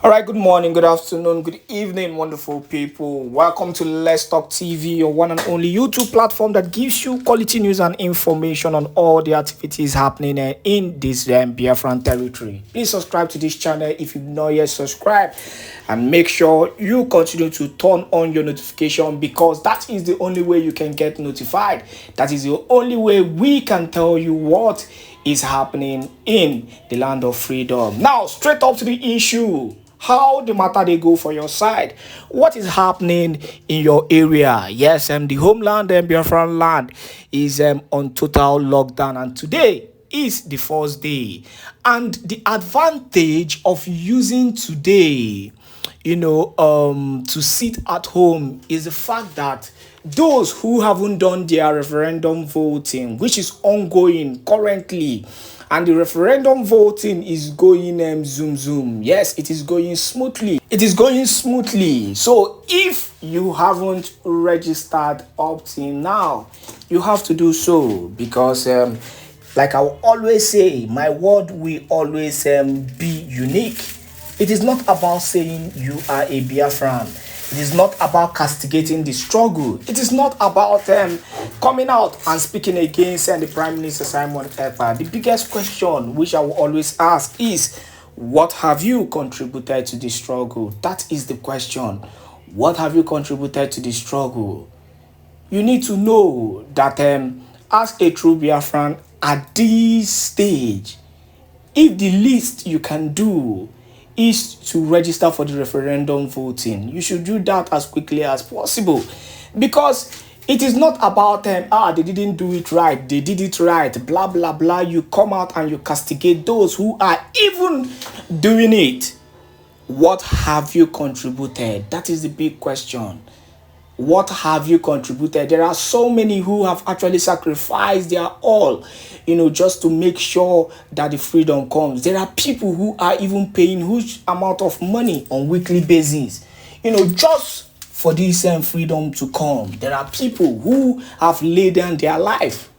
All right, good morning, good afternoon, good evening, wonderful people. Welcome to Let's Talk TV, your one and only YouTube platform that gives you quality news and information on all the activities happening in this Biafran territory. Please subscribe to this channel if you've not yet subscribed, and make sure you continue to turn on your notification, because that is the only way you can get notified. That is the only way we can tell you what is happening in the land of freedom. Now, straight up to the issue. How the matter they go for your side? What is happening in your area? Yes, the homeland and Biafran land is on total lockdown, and today is the first day. And the advantage of using today, to sit at home is the fact that those who haven't done their referendum voting, which is ongoing currently, and the referendum voting is going zoom. Yes, it is going smoothly. It is going smoothly. So if you haven't registered up till now, you have to do so, because like I will always say, my word will always be unique. It is not about saying you are a Biafran. It is not about castigating the struggle. It is not about coming out and speaking against the Prime Minister Simon Èkpá. The biggest question which I will always ask is, what have you contributed to the struggle? That is the question. What have you contributed to the struggle? You need to know that as a true Biafran at this stage, if the least you can do is to register for the referendum voting, you should do that as quickly as possible, because it is not about they didn't do it right, they did it right, blah blah blah. You come out and you castigate those who are even doing it. What have you contributed? That is the big question. What have you contributed? There are so many who have actually sacrificed their all, just to make sure that the freedom comes. There are people who are even paying huge amount of money on weekly basis, just for this freedom to come. There are people who have laid down their life,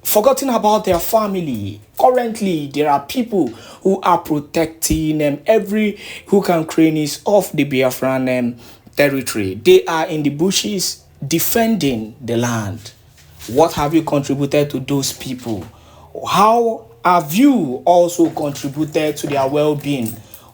forgotten about their family. Currently, there are people who are protecting every hook and crannies of the Biafran territory. They are in the bushes defending the land. What have you contributed to those people? How have you also contributed to their well-being?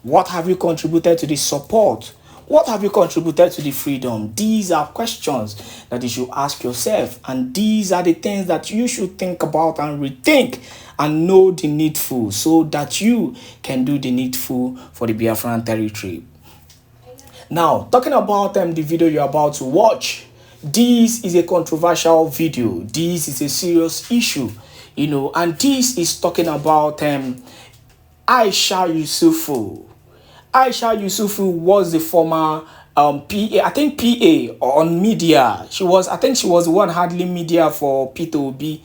What have you contributed to the support? What have you contributed to the freedom? These are questions that you should ask yourself, and these are the things that you should think about and rethink and know the needful, so that you can do the needful for the Biafran territory. Now, talking about the video you're about to watch, this is a controversial video. This is a serious issue, and this is talking about Aisha Yesufu. Aisha Yesufu was the former PA on media. She was the one handling media for P2B,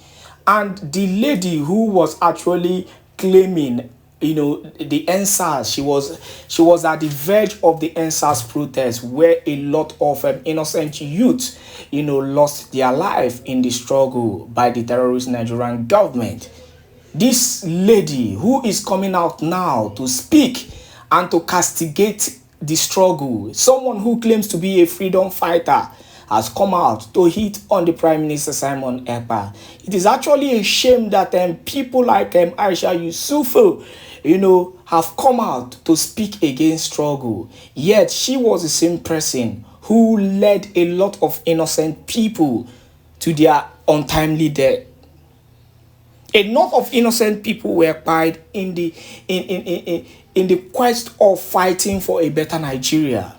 and the lady who was actually claiming the NSAS. She was at the verge of the NSAS protest, where a lot of innocent youth lost their life in the struggle by the terrorist Nigerian government. This lady who is coming out now to speak and to castigate the struggle, someone who claims to be a freedom fighter, has come out to hit on the Prime Minister Simon Èkpá. It is actually a shame that people like Aisha Yesufu, have come out to speak against struggle. Yet she was the same person who led a lot of innocent people to their untimely death. A lot of innocent people were killed in the quest of fighting for a better Nigeria.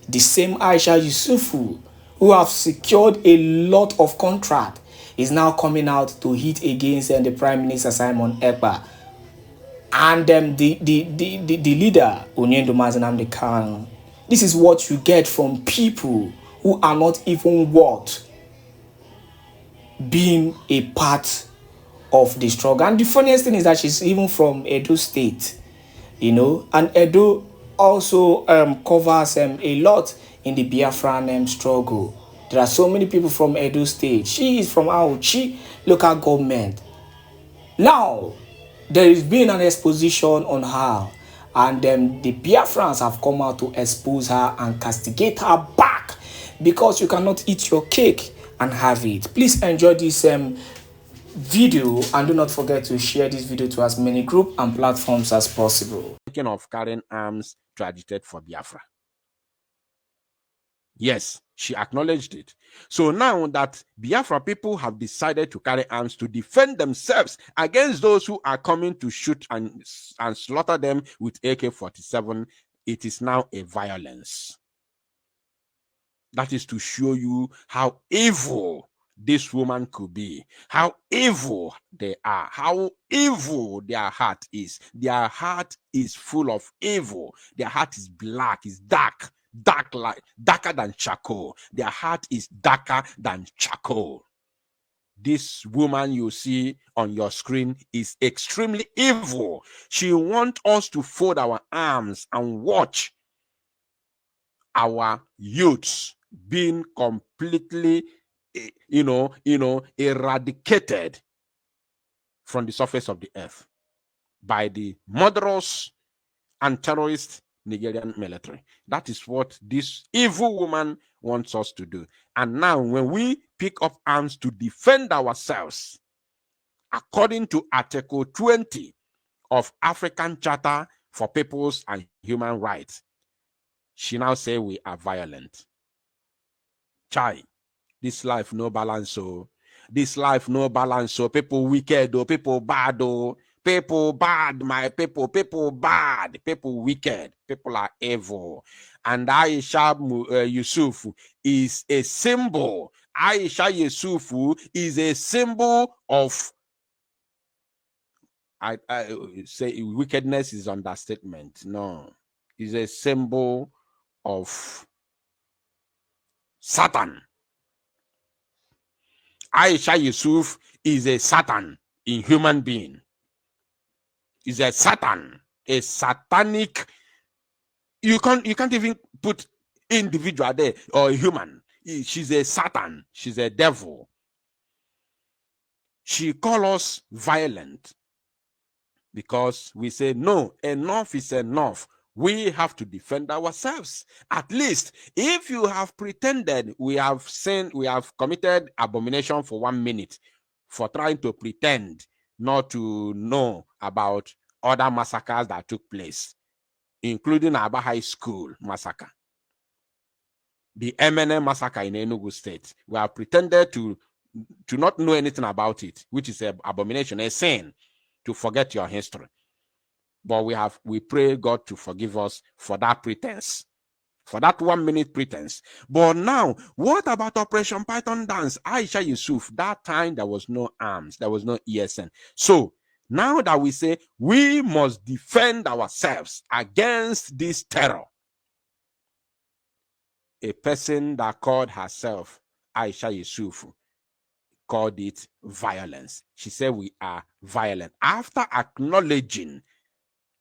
The same Aisha Yesufu, who have secured a lot of contract, is now coming out to hit against the Prime Minister Simon Èkpá and the leader Nnamdi Kanu. This is what you get from people who are not even worth being a part of the struggle. And the funniest thing is that she's even from Edo State, and Edo also covers a lot in the Biafran struggle. There are so many people from Edo State. She is from Auchi local government. Now, there is been an exposition on her, And the Biafrans have come out to expose her and castigate her back, because you cannot eat your cake and have it. Please enjoy this video, and do not forget to share this video to as many groups and platforms as possible. Thinking of carrying arms to agitate for Biafra. Yes, she acknowledged it. So now that Biafra people have decided to carry arms to defend themselves against those who are coming to shoot and slaughter them with AK-47, it is now a violence. That is to show you how evil this woman could be, how evil they are, how evil their heart is. Their heart is full of evil. Their heart is black, is dark. Darker than charcoal. Their heart is darker than charcoal. This woman you see on your screen is extremely evil. She wants us to fold our arms and watch our youths being completely, eradicated from the surface of the earth by the murderous and terrorist Nigerian military. That is what this evil woman wants us to do. And now when we pick up arms to defend ourselves, according to Article 20 of African Charter for Peoples and Human Rights, she now say we are violent. Chai, this life no balance, oh. This life no balance, oh. People wicked, oh. People bad, oh. People bad, my people bad, people wicked, people are evil. And Aisha Yesufu is a symbol. Aisha Yesufu is a symbol of, I say wickedness is understatement. No, it's a symbol of Satan. Aisha Yesufu is a Satan in human being. Is a Satan, a satanic. You can't even put individual there or a human. She's a Satan. She's a devil. She calls us violent because we say no. Enough is enough. We have to defend ourselves. At least if you have pretended we have sinned, we have committed abomination for 1 minute for trying to pretend not to know about other massacres that took place, including Aba High School massacre, the MNM massacre in Enugu State. We have pretended to not know anything about it, which is an abomination, a sin, to forget your history. But we pray God to forgive us for that pretense, for that 1 minute pretense. But now, what about Operation Python Dance? Aisha Yesufu, that time there was no arms, there was no ESN. So now that we say we must defend ourselves against this terror, a person that called herself Aisha Yesufu called it violence. She said we are violent after acknowledging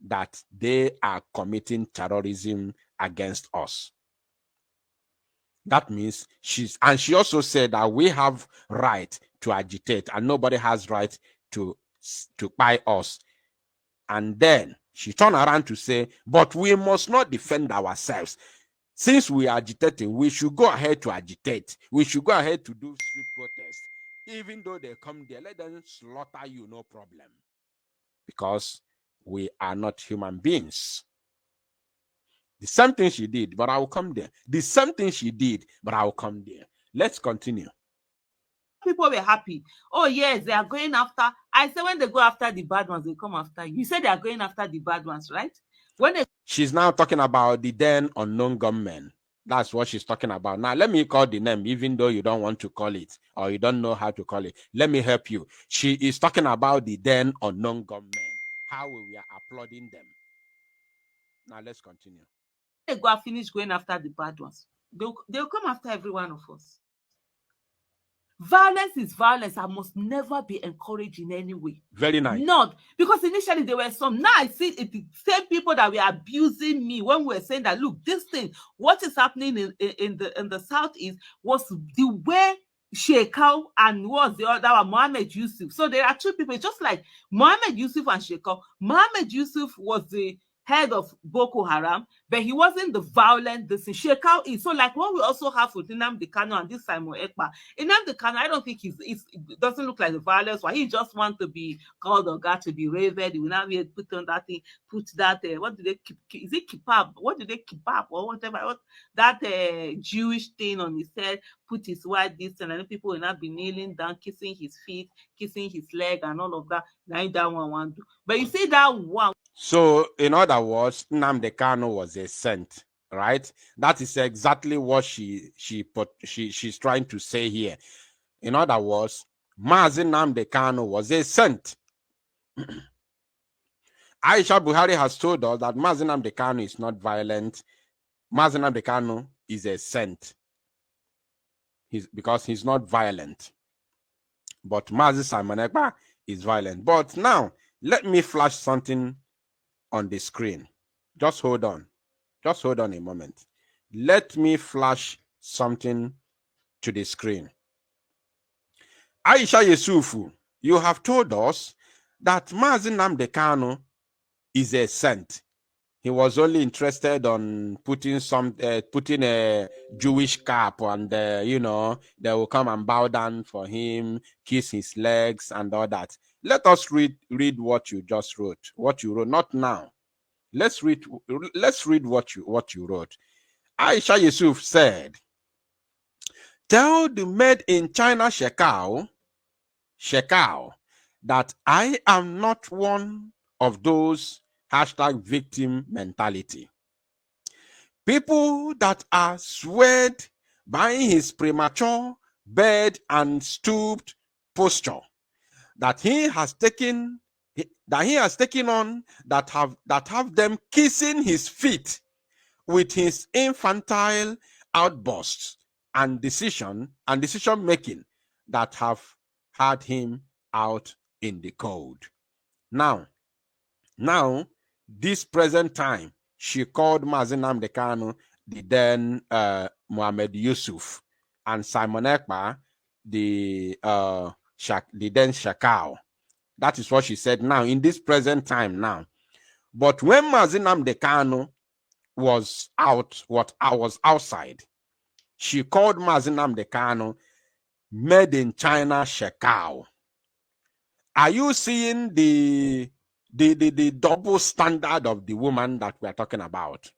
that they are committing terrorism against us. That means she also said that we have right to agitate and nobody has right to buy us. And then she turned around to say, but we must not defend ourselves. Since we are agitating, we should go ahead to agitate. We should go ahead to do street protests. Even though they come there, let them slaughter you, no problem. Because we are not human beings. The same thing she did, but I will come there. The same thing she did, but I will come there. Let's continue. People were happy. Oh, yes, they are going after. I said when they go after the bad ones, they come after you. You said they are going after the bad ones, right? She's now talking about the then unknown gunmen. That's what she's talking about. Now, let me call the name, even though you don't want to call it or you don't know how to call it. Let me help you. She is talking about the then unknown gunmen, how we are applauding them. Now, let's continue. They go finish going after the bad ones. They'll come after every one of us. Violence is violence. I must never be encouraged in any way. Very nice. Not because initially there were some. Now I see it, the same people that were abusing me when we were saying that, look, this thing, what is happening in the southeast was the way Sheikau and was the other one, Mohammed Yusuf. So there are two people, just like Mohammed Yusuf and Sheikau. Mohammed Yusuf was the head of Boko Haram, but he wasn't the violent this thing. Shekau is. So like what we also have with Nnamdi Kanu and this Simon Èkpá. Nnamdi Kanu, I don't think it doesn't look like the violence one. He just wants to be called or God to be raven. He will not be put on that thing, put that what do they keep? Is it kippah? What do they kippah or whatever? What that Jewish thing on his head, put his white this and then people will not be kneeling down, kissing his feet, kissing his leg and all of that. Now that one want to. But you see that one. So, in other words, Nnamdi Kanu was a saint, right? That is exactly what she's trying to say here. In other words, Mazi Nnamdi Kanu was a saint. Aisha Buhari has told us that Mazi Nnamdi Kanu is not violent. Mazi Nnamdi Kanu is a saint. Because he's not violent. But Mazi Simon Èkpá is violent. But now, let me flash something on the screen. Just hold on. Just hold on a moment. Let me flash something to the screen. Aisha Yesufu, you have told us that Mazi Nnamdi Kanu is a saint. He was only interested on putting a Jewish cap, and you know, they will come and bow down for him, kiss his legs, and all that. Let us read what you just wrote. What you wrote, not now. Let's read what you wrote. Aisha Yesufu said, "Tell the made in China Shekau that I am not one of those #victim mentality. People that are swayed by his premature, bad, and stooped posture that he has taken on, that have them kissing his feet with his infantile outbursts and decision making that have had him out in the cold. Now, this present time, she called Mazi Nnamdi Kanu the then Mohammed Yusuf, and Simon Èkpá the then Shekau. That is what she said now in this present time now. But when Mazi Nnamdi Kanu was outside, she called Mazi Nnamdi Kanu made in China Shekau. Are you seeing the double standard of the woman that we are talking about?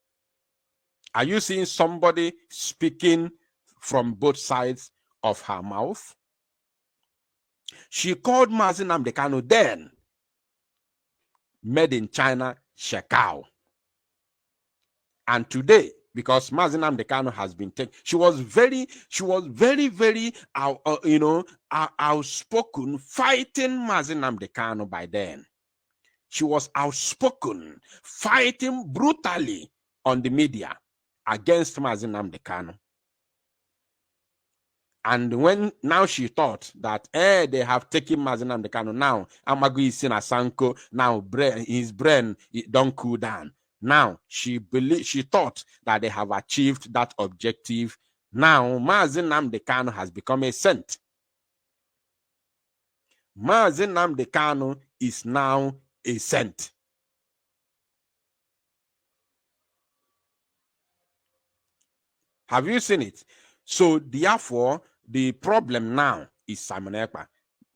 Are you seeing somebody speaking from both sides of her mouth? She called Mazi Nnamdi Kanu then made in China Shekau. And today, because Mazi Nnamdi Kanu has been taken, she was very outspoken, fighting Mazi Nnamdi Kanu by then. She was outspoken, fighting brutally on the media against Mazi Nnamdi Kanu. And when now she thought that they have taken Mazi Nnamdi Kanu, now Amagu is in a Sanko, now his brain don't cool down. Now she thought that they have achieved that objective. Now Mazi Nnamdi Kanu has become a saint. Mazi Nnamdi Kanu is now a saint. Have you seen it? So therefore, the problem now is Simon Èkpá.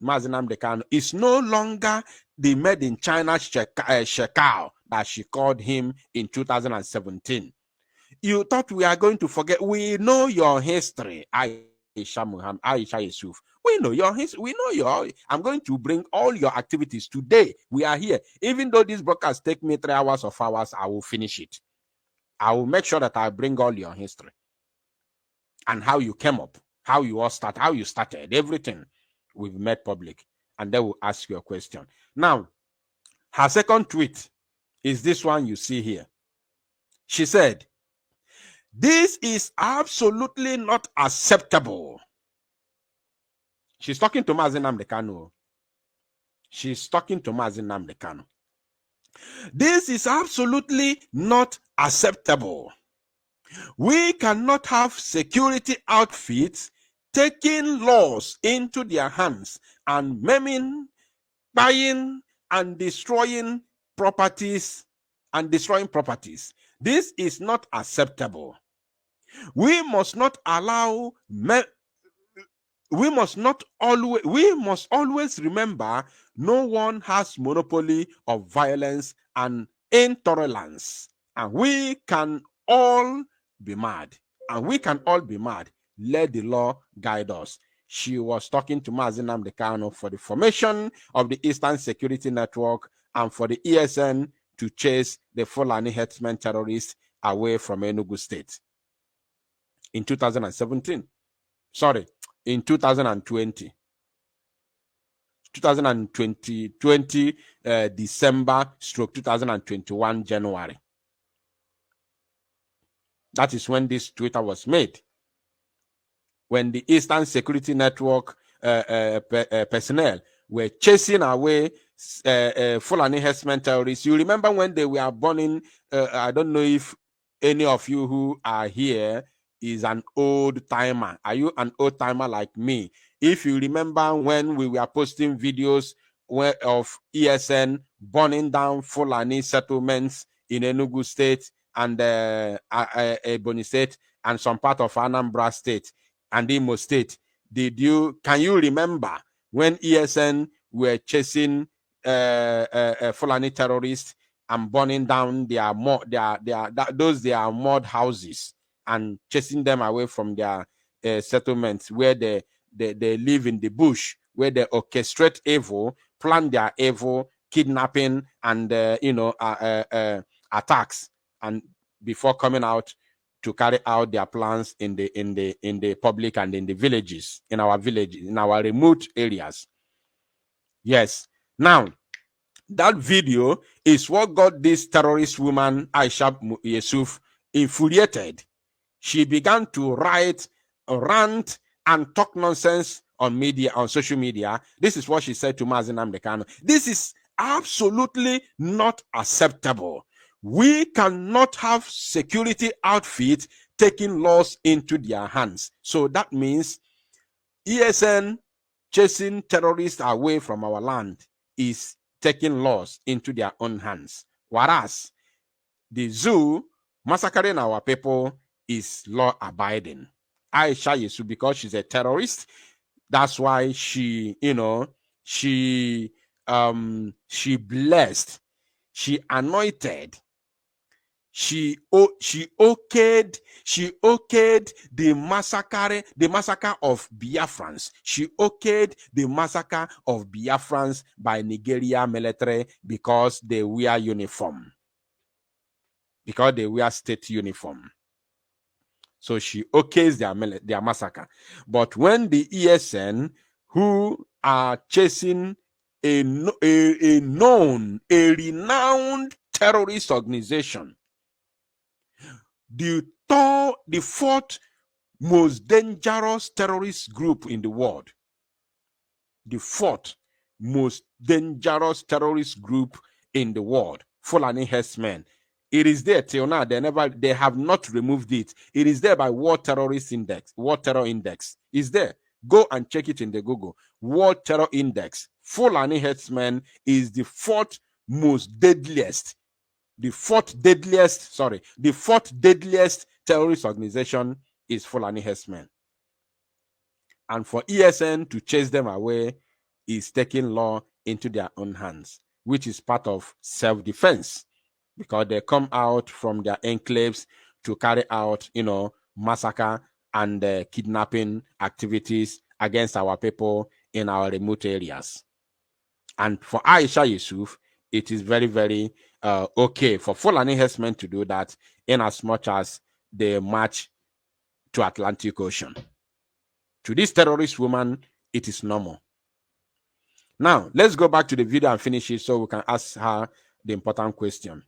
Mazi Nnamdi Kanu is no longer the made in China Shekau that she called him in 2017. You thought we are going to forget? We know your history, Aisha Yesufu. We know your history. We know your. I'm going to bring all your activities today. We are here. Even though this broadcast take me 3 hours or 4 hours, I will finish it. I will make sure that I bring all your history and how you came up, how you started, everything we've made public, and then we'll ask you a question. Now, her second tweet is this one you see here. She said, "This is absolutely not acceptable." She's talking to Mazi Nnamdi Kanu. She's talking to Mazi Nnamdi Kanu. "This is absolutely not acceptable. We cannot have security outfits taking laws into their hands and maiming, buying, and destroying properties and destroying properties. This is not acceptable. We must not allow we must always remember no one has monopoly of violence and intolerance, and we can all be mad. Let the law guide us. She was talking to Mazi Nnamdi Kanu for the formation of the Eastern Security Network and for the ESN to chase the Fulani herdsmen terrorists away from Enugu State in 2017. Sorry, in 2020. 2020 December stroke 2021 January. That is when this Twitter was made. When the Eastern Security Network personnel were chasing away Fulani herdsmen terrorists. You remember when they were burning, I don't know if any of you who are here is an old timer. Are you an old timer like me? If you remember when we were posting videos of ESN burning down Fulani settlements in Enugu State and Ebonyi State and some part of Anambra State and Imo State, can you remember when ESN were chasing Fulani terrorists and burning down their mud houses and chasing them away from their settlements where they live in the bush, where they orchestrate evil, plan their evil, kidnapping and attacks, and before coming out to carry out their plans in the public and in the villages, in our remote areas. Yes. Now, that video is what got this terrorist woman, Aisha Yesufu, infuriated. She began to write, rant, and talk nonsense on media, on social media. This is what she said to Mazi Nnamdi Kanu. This is absolutely not acceptable. We cannot have security outfits taking laws into their hands. So that means ESN chasing terrorists away from our land is taking laws into their own hands. Whereas the zoo massacring our people is law-abiding. Aisha Yesufu, because she's a terrorist, that's why she blessed, she anointed, she okayed the massacre of Biafrans. She okayed the massacre of Biafrans by Nigeria military because they wear uniform. Because they wear state uniform. So she okays their massacre. But when the ESN, who are chasing a renowned terrorist organization, the fourth most dangerous terrorist group in the world, the fourth most dangerous terrorist group in the world, Fulani herdsmen. It is there till now. They have not removed it. It is there by World Terror Index. It's there. Go and check it in the Google. World Terror Index. Fulani herdsmen is the fourth deadliest terrorist organization is Fulani herdsmen. And for ESN to chase them away is taking law into their own hands, which is part of self-defense, because they come out from their enclaves to carry out, massacre and kidnapping activities against our people in our remote areas. And for Aisha Yesufu, it is very, very okay for Fulani herdsmen to do that, in as much as they march to Atlantic Ocean. To this terrorist woman, it is normal. Now, let's go back to the video and finish it so we can ask her the important question.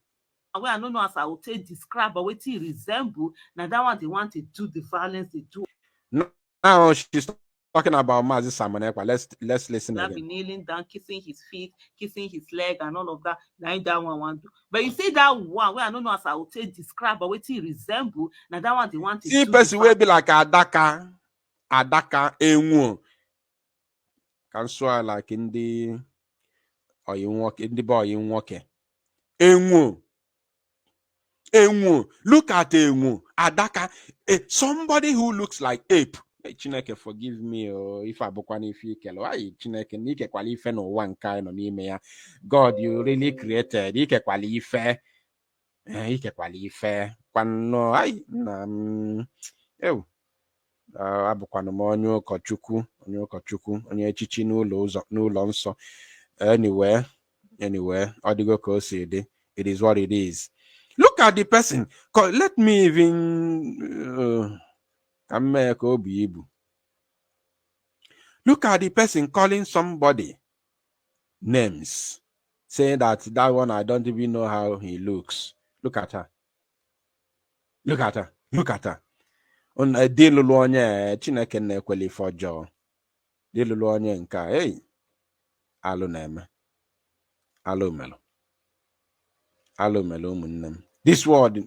I don't know as I would say describe, but what it resemble. Now that one they want to do the violence they do. Now she's talking about Mazi Simon Èkpá. Let's listen again. Be kneeling down, kissing his feet, kissing his leg, and all of that. Now that one want to. But you see that one where I don't know as I would say describe, but what it resemble. Now that one they want to do. See, person will be like Adaka Enwo. Can swear like in the boy in walking. Enwo. Enwu. Look at Enwu. Adaka. Somebody who looks like ape. Hey, Chineke, forgive me, if I bokwani if you kelo. Why Chineke nike kwalife no one kind on ime. God, you really created. Ike kwalife. Ike kwalife. Kwano ay na ew. Abụkwanụ m onye ụkọchukwu onye echichi n'ụlọ nsọ. Anyway, ọ dịgo ka o si dị. It is what it is. Look at the person. Let me even look at the person calling somebody names, saying that one I don't even know how he looks. Look at her. Look at her. Look at her. On a dilulu onye Chineke na-ekweli ife ọjọọ. Dilulu onye nka. Hey, alụ na-eme. Alụ melo ụmụnne. This world,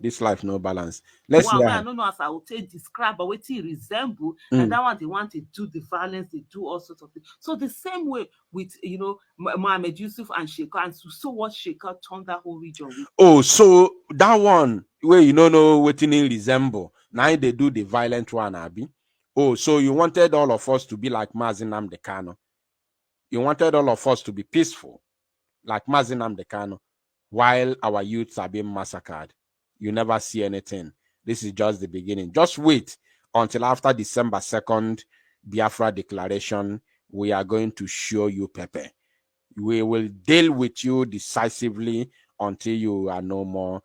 this life, no balance. Let's see. I don't know if I will take describe, but what he resemble, and that one they want to do the violence, they do all sorts of things. So the same way with Mohammed Yusuf and Sheikha, and so what Sheikha turned that whole region with. Oh, so that one where you don't know what he resemble. Now they do the violent one, Abi. Oh, so you wanted all of us to be like Mazi Nnamdi Kanu. You wanted all of us to be peaceful, like Mazi Nnamdi Kanu, while our youths are being massacred. You never see anything. This is just the beginning. Just wait until after December 2nd, Biafra declaration. We are going to show you Pepe. We will deal with you decisively until you are no more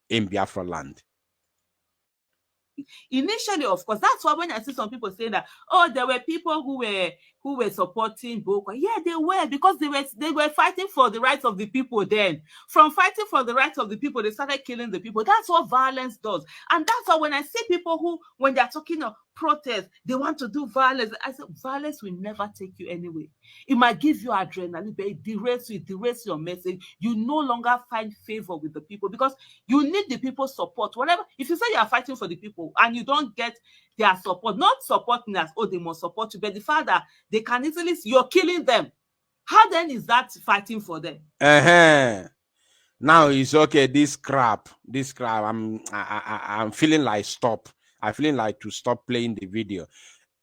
in Biafra land. Initially, of course, that's why when I see some people say that, oh, there were people who were supporting Boko. Yeah, they were, because they were fighting for the rights of the people then. From fighting for the rights of the people, they started killing the people. That's what violence does. And that's why when I see people who, when they're talking of protest, they want to do violence, I said, violence will never take you anywhere. It might give you adrenaline, but it derails your message. You no longer find favor with the people because you need the people's support. Whatever, if you say you are fighting for the people and you don't get their support, not supporting us, oh, they must support you, but the fact that they can easily see you're killing them. How then is that fighting for them? Now it's okay. This crap. I'm feeling like stop. I'm feeling like to stop playing the video.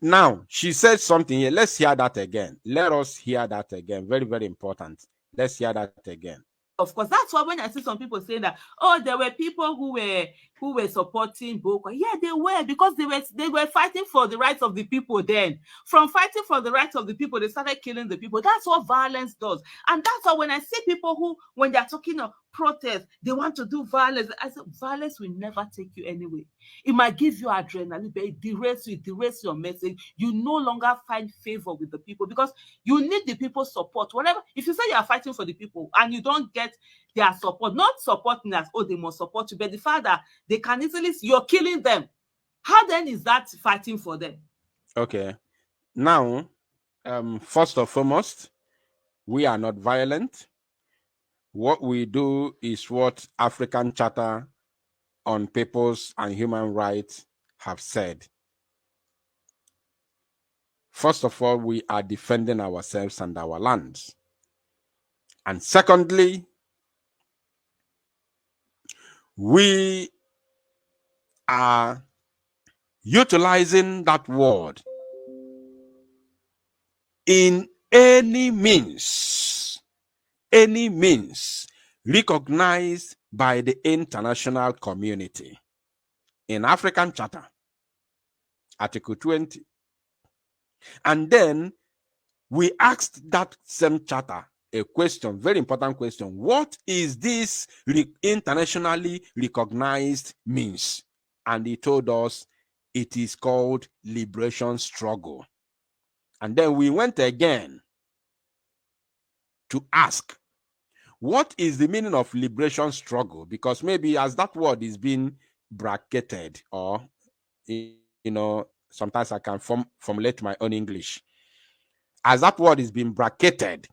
Now she said something here. Let's hear that again. Let us hear that again. Very, very important. Let's hear that again. Of course, that's why when I see some people saying that, oh, there were people who were supporting Boko. Yeah, they were, because they were fighting for the rights of the people then. From fighting for the rights of the people, they started killing the people. That's what violence does. And that's why when I see people who, when they're talking of protest, they want to do violence, I said, violence will never take you anywhere. It might give you adrenaline, but it derails your message. You no longer find favor with the people because you need the people's support. Whatever, if you say you are fighting for the people and you don't get their support, not supporting us, oh, they must support you, but the fact that they can easily see you're killing them. How then is that fighting for them? Okay. Now, first and foremost, we are not violent. What we do is what African Charter on Peoples and Human Rights have said. First of all, we are defending ourselves and our lands. And secondly, we are utilizing that word in any means recognized by the international community. In African Charter, Article 20. And then we asked that same charter a question, very important question. What is this internationally recognized means? And he told us it is called liberation struggle. And then we went again to ask, what is the meaning of liberation struggle? Because maybe as that word is being bracketed, or, sometimes I can formulate my own English. As that word is being bracketed,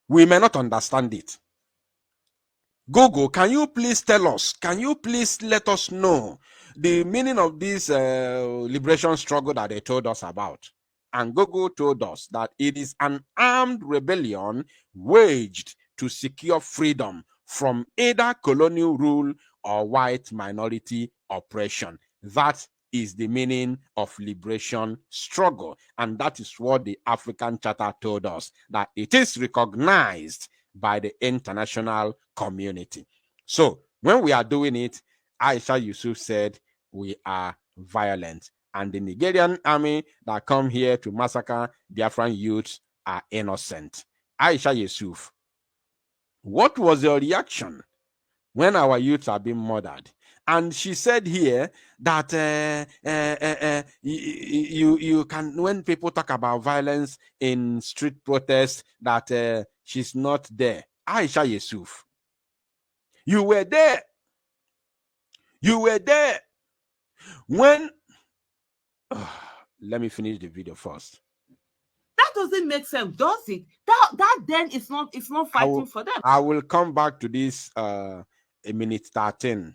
we may not understand it. Google, can you please tell us? Can you please let us know the meaning of this liberation struggle that they told us about? And Google told us that it is an armed rebellion waged to secure freedom from either colonial rule or white minority oppression. That is the meaning of liberation struggle. And that is what the African Charter told us, that it is recognized by the international community. So when we are doing it, Aisha Yesufu said we are violent. And the Nigerian army that come here to massacre Biafran youths are innocent. Aisha Yesufu, what was your reaction when our youths are being murdered? And she said here that you can, when people talk about violence in street protests, that she's not there. Aisha Yesufu, you were there. You were there when. Let me finish the video first. That doesn't make sense, does it? That then it's not fighting for them. I will come back to this minute 13,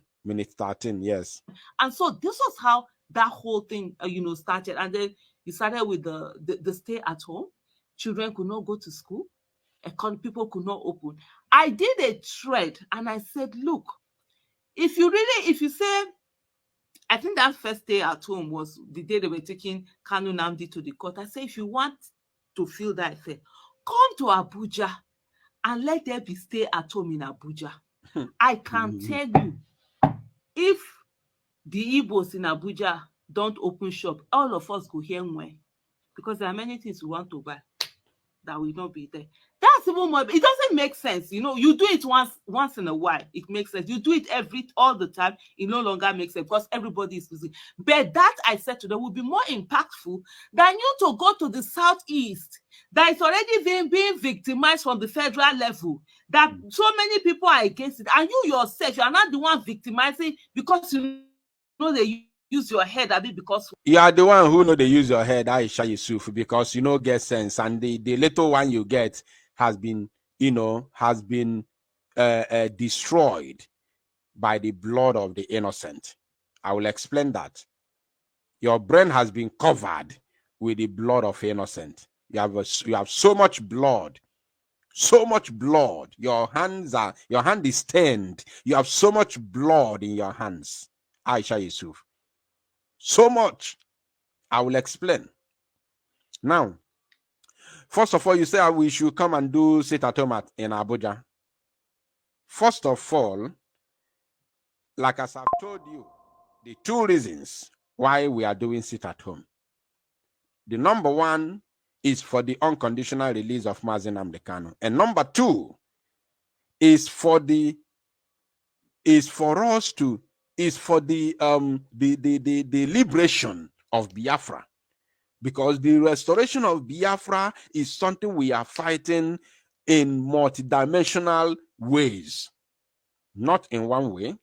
yes. And so this was how that whole thing started. And then you started with the stay at home. Children could not go to school. People could not open. I did a thread and I said, look, if you say, I think that first day at home was the day they were taking Kanu Nnamdi to the court. I said, if you want to feel that effect, come to Abuja and let there be stay at home in Abuja. I can tell you, if the Igbos in Abuja don't open shop, all of us go here when, because there are many things we want to buy that will not be there. That's even more. It doesn't make sense. You do it once in a while. It makes sense. You do it all the time. It no longer makes sense because everybody is busy. But that, I said to them, would be more impactful than you to go to the Southeast that is already being victimized from the federal level, that so many people are against it. And you yourself, you are not the one victimizing because they use your head a bit, because you are the one who they use your head, Aisha Yesufu, because get sense, and the little one you get has been destroyed by the blood of the innocent. I will explain that. Your brain has been covered with the blood of innocent. You have so much blood. So much blood. Your hand is stained. You have so much blood in your hands, Aisha Yesufu. So much. I will explain. Now, first of all, you say we should come and do sit at home in Abuja. First of all, like as I've told you, the two reasons why we are doing sit at home. The number one is for the unconditional release of Mazi Nnamdi Kanu, and number two is for the liberation of Biafra. Because the restoration of Biafra is something we are fighting in multidimensional ways, not in one way.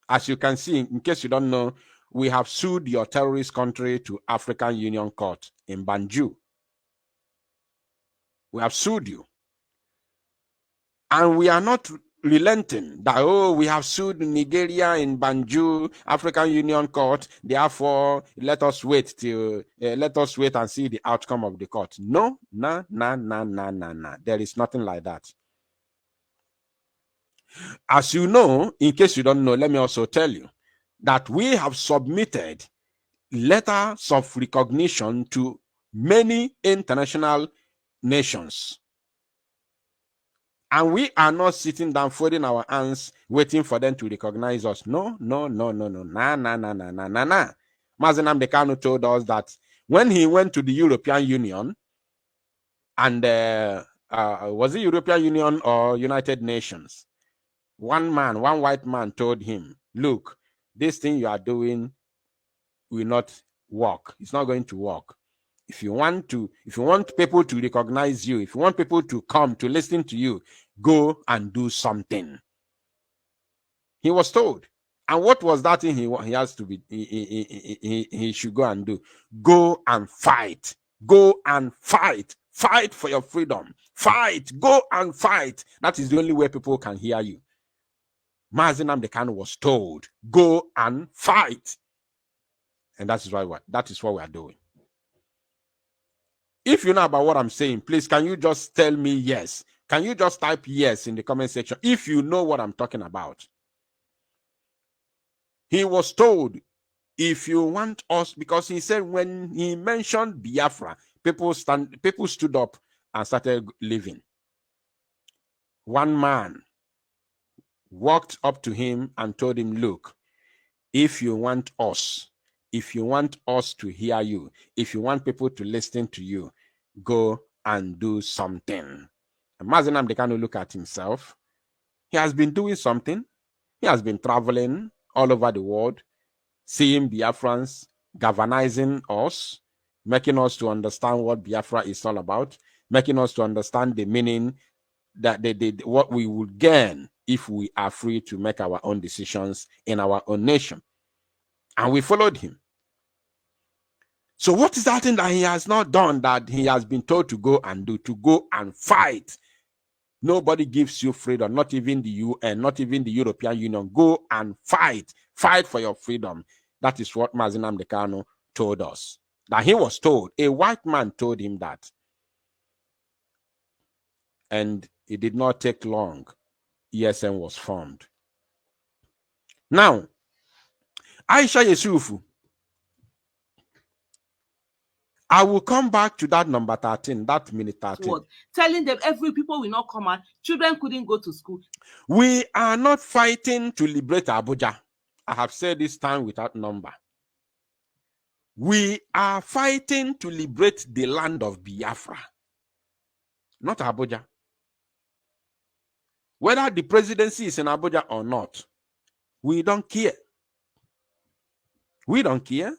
As you can see, in case you don't know, we have sued your terrorist country to African Union Court in Banjul. We have sued you. And we are not relenting that, we have sued Nigeria in Banjul, African Union Court, therefore let us wait and see the outcome of the court. No. There is nothing like that. As you know, in case you don't know, let me also tell you that we have submitted letters of recognition to many international nations. And we are not sitting down folding our hands waiting for them to recognize us. No. Mazi Nnamdi Kanu told us that when he went to the European Union, and was it European Union or United Nations? One white man told him, look, this thing you are doing will not work. It's not going to work. If you want people to recognize you, if you want people to come to listen to you, go and do something. He was told. And what was that thing he has to be, he should go and do? Go and fight. Go and fight. Fight for your freedom. Fight. Go and fight. That is the only way people can hear you. Mazi Nnamdi Kanu was told, go and fight. And that is what we are doing. If you know about what I'm saying, please, can you just tell me yes? Can you just type yes in the comment section if you know what I'm talking about? He was told, if you want us, because he said when he mentioned Biafra, people stood up and started leaving. One man walked up to him and told him, look, if you want us to hear you, if you want people to listen to you, go and do something. And Mazi Nnamdi Kanu look at himself. He has been doing something. He has been traveling all over the world, seeing Biafrans, galvanizing us, making us to understand what Biafra is all about, making us to understand the meaning that what we would gain if we are free to make our own decisions in our own nation. And we followed him. So what is that thing that he has not done that he has been told to go and do, to go and fight? Nobody gives you freedom, not even the UN, not even the European Union. Go and fight. Fight for your freedom. That is what Mazi Nnamdi Kanu told us. That he was told. A white man told him that. And it did not take long. ESN was formed. Now, Aisha Yesufu. I will come back to that number 13, that minute 13. What? Telling them every people will not come out. Children couldn't go to school. We are not fighting to liberate Abuja. I have said this time without number. We are fighting to liberate the land of Biafra, not Abuja. Whether the presidency is in Abuja or not, we don't care. We don't care.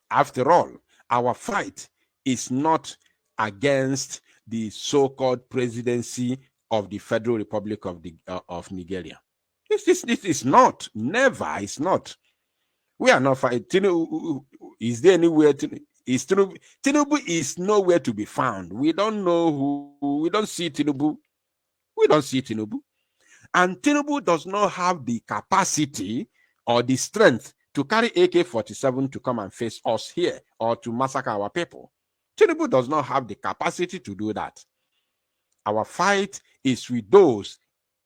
After all, our fight is not against the so-called presidency of the Federal Republic of Nigeria. This is not. Never. It's not. We are not fighting. Is there anywhere? Tinubu is nowhere to be found. We don't know who. We don't see Tinubu. We don't see Tinubu. And Tinubu does not have the capacity or the strength to carry AK-47 to come and face us here or to massacre our people. Tinubu does not have the capacity to do that. Our fight is with those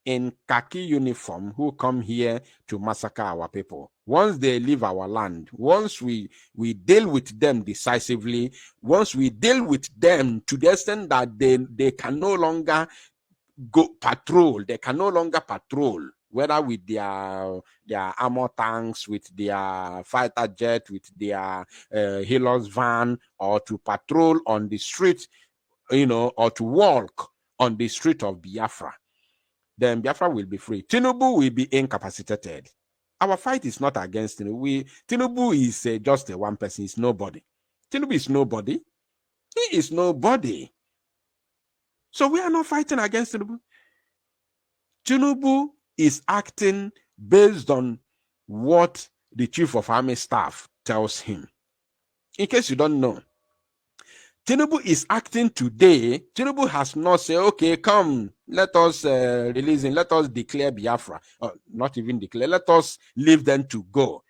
in khaki uniform who come here to massacre our people. Once they leave our land, once we deal with them decisively, once we deal with them to the extent that they can no longer go patrol, they can no longer patrol, whether with their armor tanks, with their fighter jet, with their Hilux van, or to patrol on the street, or to walk on the street of Biafra, then Biafra will be free. Tinubu will be incapacitated. Our fight is not against Tinubu. Tinubu is just a one person. He's nobody. Tinubu is nobody. He is nobody. So we are not fighting against Tinubu. Tinubu is acting based on what the Chief of Army Staff tells him. In case you don't know, Tinubu is acting today. Tinubu has not said, okay, come, let us release him, let us declare Biafra. Not even declare, let us leave them to go.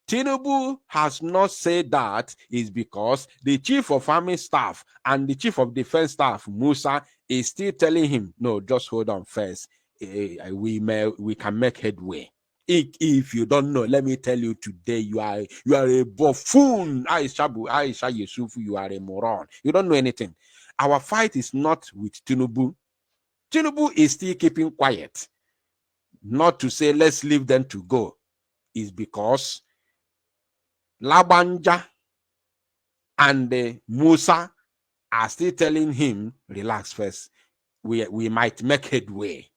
Tinubu has not said that is because the Chief of Army Staff and the Chief of Defense Staff, Musa, is still telling him, no, just hold on first. We can make headway. If you don't know, let me tell you today, you are a buffoon. Aisha Yesufu, you are a moron. You don't know anything. Our fight is not with Tinubu. Tinubu is still keeping quiet. Not to say let's leave them to go. Is because Labanja and Musa are still telling him, relax first. We might make headway.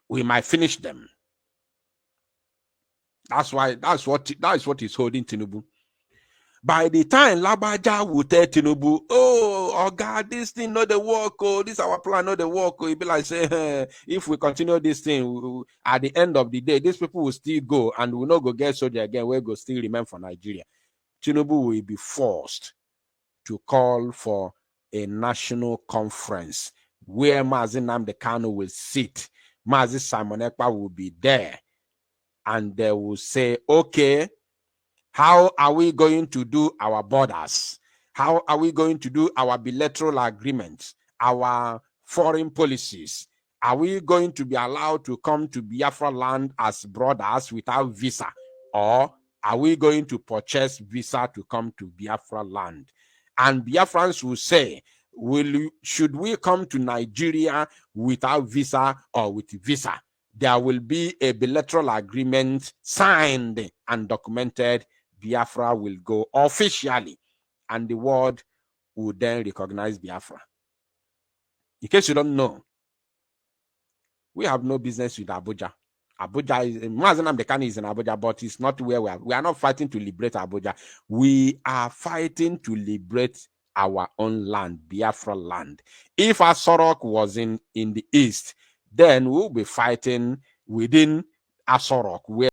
We might finish them. That's what is holding Tinubu. By the time Labaja will tell Tinubu, oh God, this thing not the work, oh, this our plan not the work, oh, it be like say, hey, if we continue this thing, at the end of the day, these people will still go and will not go get soldier again, we go still remain for Nigeria. Tinubu will be forced to call for a national conference where Mazi Nnamdi Kanu will sit. Mazi Simon Èkpá will be there. And they will say, okay, how are we going to do our borders? How are we going to do our bilateral agreements, our foreign policies? Are we going to be allowed to come to Biafra land as brothers without visa? Or are we going to purchase visa to come to Biafra land? And Biafrans will say, should we come to Nigeria without visa or with visa? There will be a bilateral agreement signed and documented. Biafra will go officially, and the world will then recognize Biafra. In case you don't know, we have no business with Abuja. Abuja is Mazenam Dekani is in Abuja, but it's not where we are not fighting to liberate Abuja. We are fighting to liberate our own land, Biafra land. If Asorok was in the east, then we'll be fighting within Asorok, where